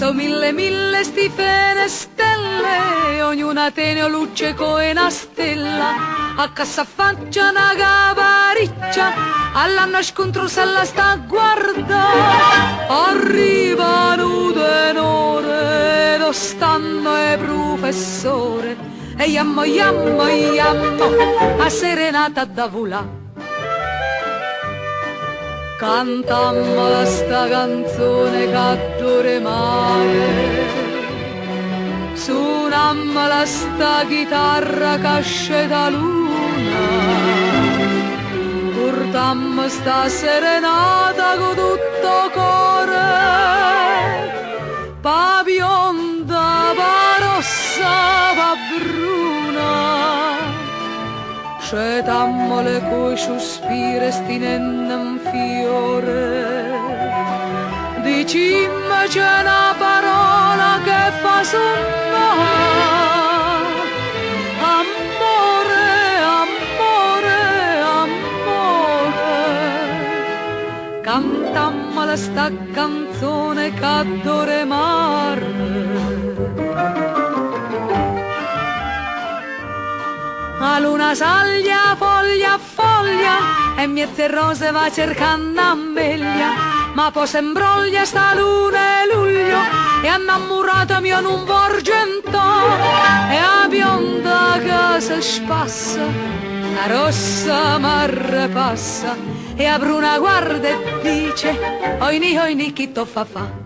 So mille stifene stelle, ognuna teneo luce come una stella. A casa faccia una capariccia, all'anno scontro se la sta a guardare. Arrivano tenore, lo stanno e professore, e iammo, a serenata da volà. Cantammo sta canzone che dure male, suonammo sta chitarra che esce da luna, portammo sta serenata con tutto cuore, pa bionda, pa rossa, pa bruna. Scetammo le cui sospire stinenne un fiore, dicimmo c'è una parola che fa sognare. Amore, amore, amore, cantammo sta canzone che dore mare. La luna saglia, foglia a foglia, e miette rose va cercando ammeglia, ma poi s'imbroglia sta luna e luglio, e innamorata mia non vorgentò, e la bionda che si spassa, la rossa marre passa, e la bruna guarda e dice, oini chi to fa.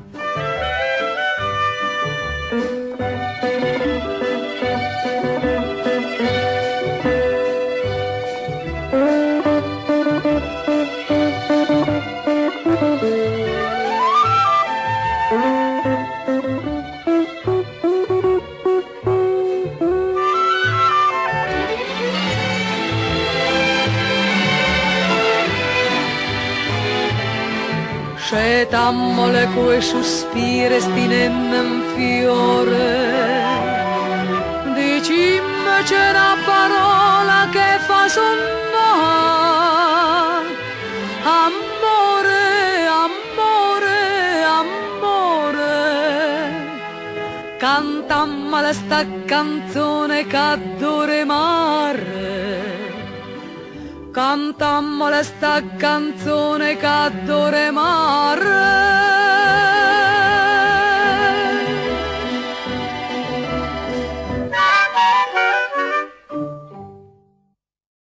Scetammo le cui sospire stinenne un fiore, dicimmo c'è una parola che fa sognare. Amore, amore, amore, cantammo sta canzone che dure mare. Cantammo sta canzone che dure mare.